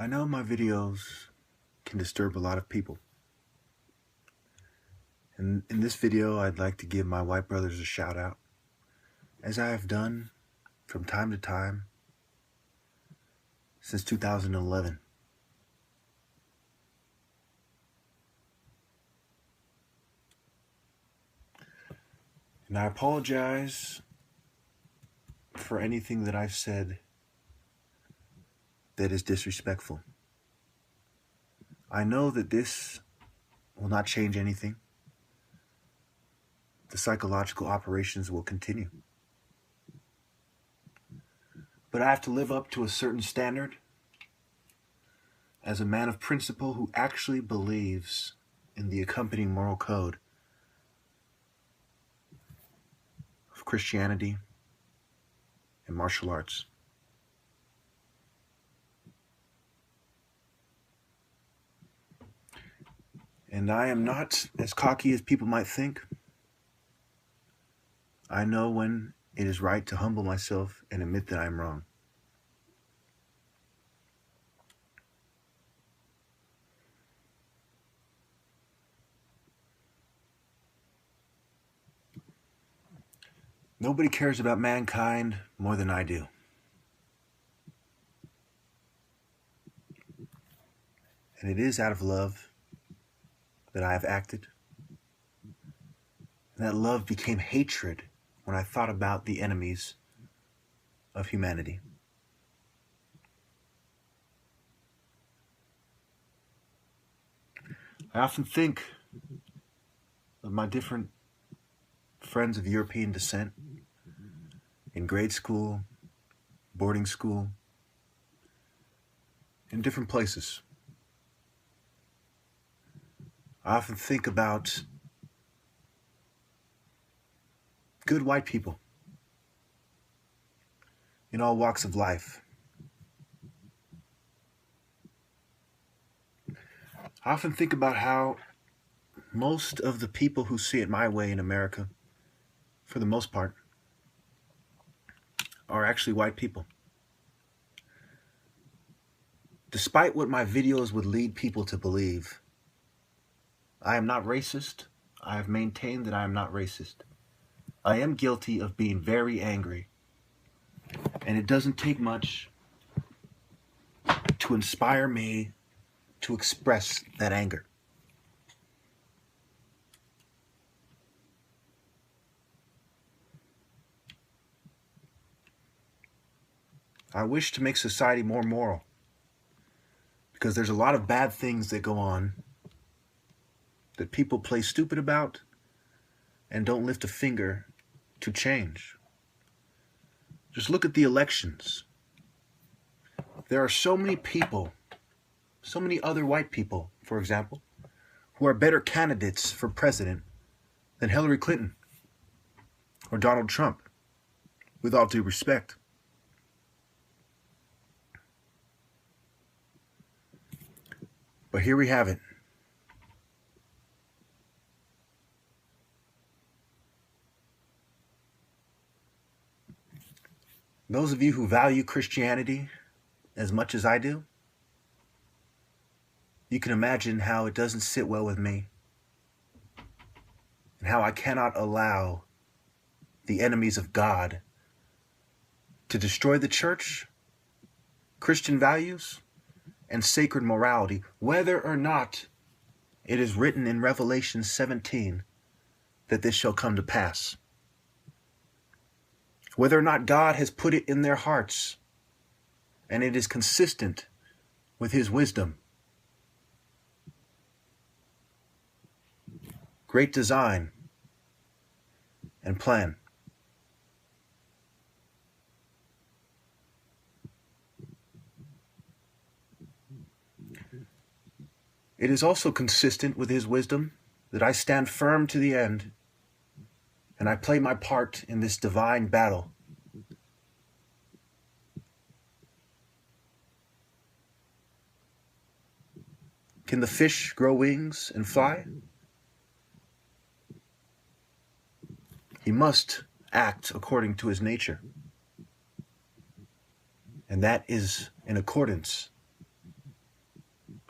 I know my videos can disturb a lot of people. And in this video, I'd like to give my white brothers a shout out, as I have done from time to time since 2011. And I apologize for anything that I've said that is disrespectful. I know that this will not change anything. The psychological operations will continue. But I have to live up to a certain standard as a man of principle who actually believes in the accompanying moral code of Christianity and martial arts. And I am not as cocky as people might think. I know when it is right to humble myself and admit that I am wrong. Nobody cares about mankind more than I do. And it is out of love that I have acted. And that love became hatred when I thought about the enemies of humanity. I often think of my different friends of European descent in grade school, boarding school, in different places. I often think about good white people in all walks of life. I often think about how most of the people who see it my way in America, for the most part, are actually white people. Despite what my videos would lead people to believe, I am not racist. I have maintained that I am not racist. I am guilty of being very angry, and it doesn't take much to inspire me to express that anger. I wish to make society more moral, because there's a lot of bad things that go on that people play stupid about and don't lift a finger to change. Just look at the elections. There are so many people, so many other white people, for example, who are better candidates for president than Hillary Clinton or Donald Trump, with all due respect. But here we have it. Those of you who value Christianity as much as I do, you can imagine how it doesn't sit well with me and how I cannot allow the enemies of God to destroy the church, Christian values, and sacred morality, whether or not it is written in Revelation 17 that this shall come to pass. Whether or not God has put it in their hearts and it is consistent with his wisdom, great design, and plan. It is also consistent with his wisdom that I stand firm to the end and I play my part in this divine battle. Can the fish grow wings and fly? He must act according to his nature. And that is in accordance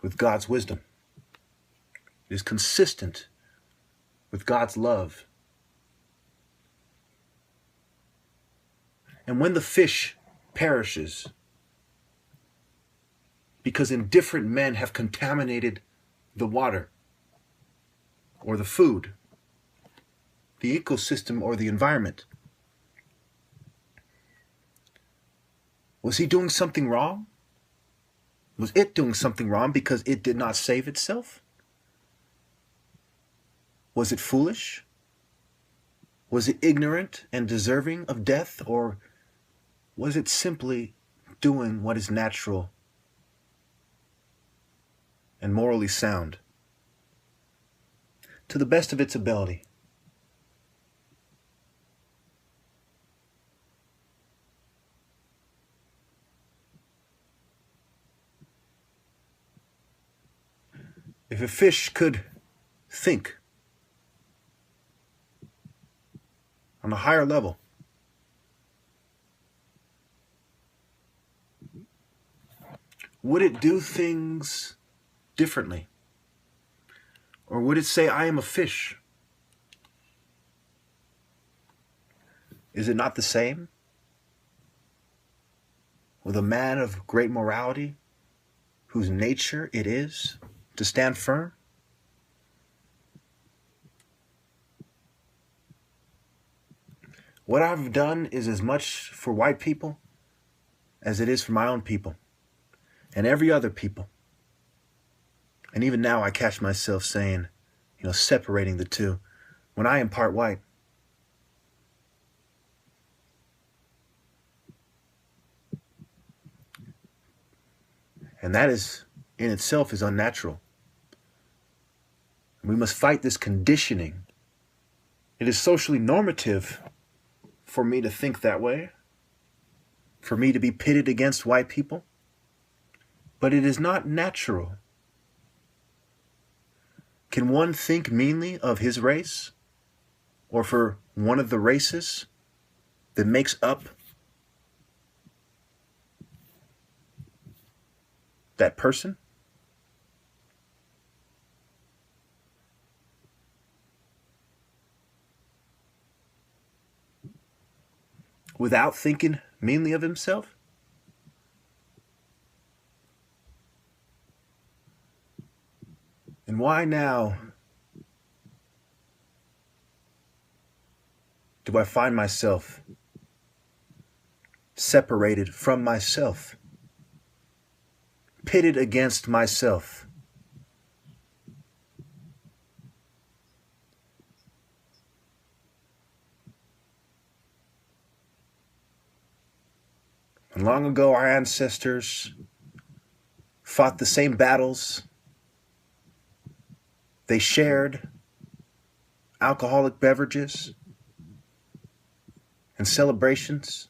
with God's wisdom. It is consistent with God's love. And when the fish perishes because indifferent men have contaminated the water or the food, the ecosystem or the environment, was he doing something wrong? Was it doing something wrong because it did not save itself? Was it foolish? Was it ignorant and deserving of death? Or was it simply doing what is natural and morally sound to the best of its ability? If a fish could think on a higher level, would it do things differently? Or would it say, I am a fish? Is it not the same with a man of great morality, whose nature it is to stand firm? What I've done is as much for white people as it is for my own people and every other people. And even now I catch myself saying, separating the two, when I am part white. And that is, in itself, is unnatural. We must fight this conditioning. It is socially normative for me to think that way, for me to be pitted against white people, but it is not natural. Can one think meanly of his race or for one of the races that makes up that person? Without thinking meanly of himself? And why now do I find myself separated from myself, pitted against myself? And long ago, our ancestors fought the same battles. They shared alcoholic beverages and celebrations.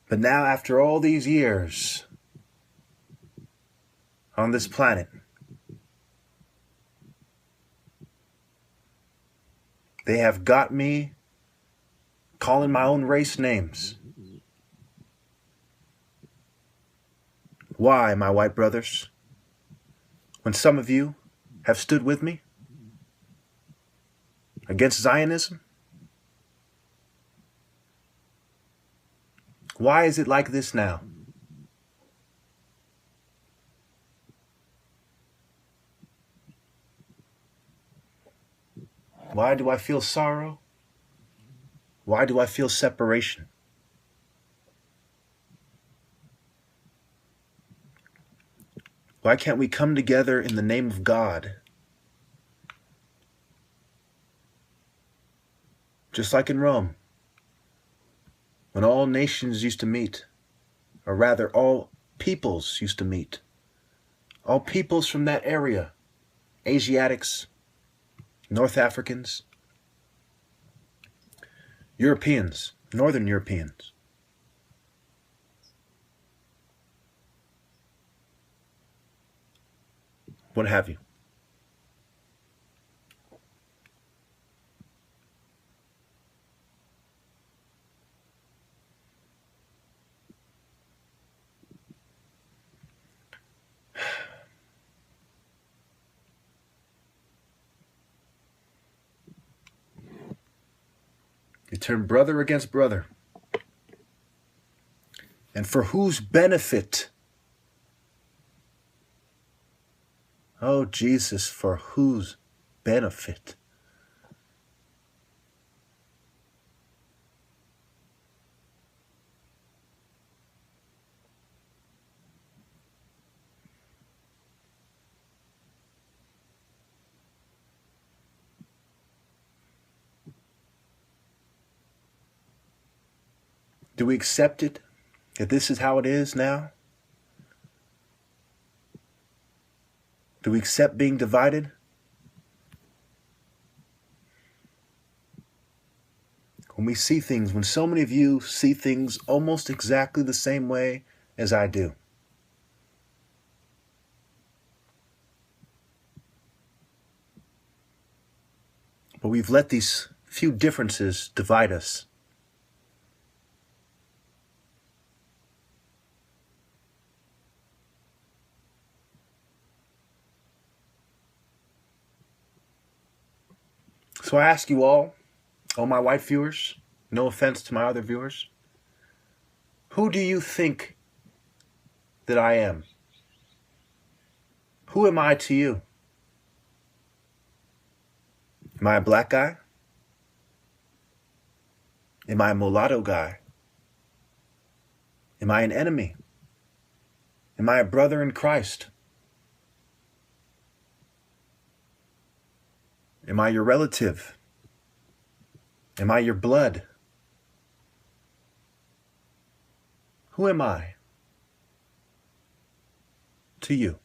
But now, after all these years on this planet, they have got me calling my own race names. Why, my white brothers, when some of you have stood with me against Zionism? Why is it like this now? Why do I feel sorrow? Why do I feel separation? Why can't we come together in the name of God? Just like in Rome, when all nations used to meet, or rather all peoples used to meet. All peoples from that area, Asiatics, North Africans, Europeans, Northern Europeans. What have you. turn brother against brother. And for whose benefit? Oh, Jesus, for whose benefit? Do we accept it, that this is how it is now? Do we accept being divided? When we see things, when so many of you see things almost exactly the same way as I do. But we've let these few differences divide us. So I ask you all my white viewers, no offense to my other viewers, who do you think that I am? Who am I to you? Am I a black guy? Am I a mulatto guy? Am I an enemy? Am I a brother in Christ? Am I your relative? Am I your blood? Who am I to you?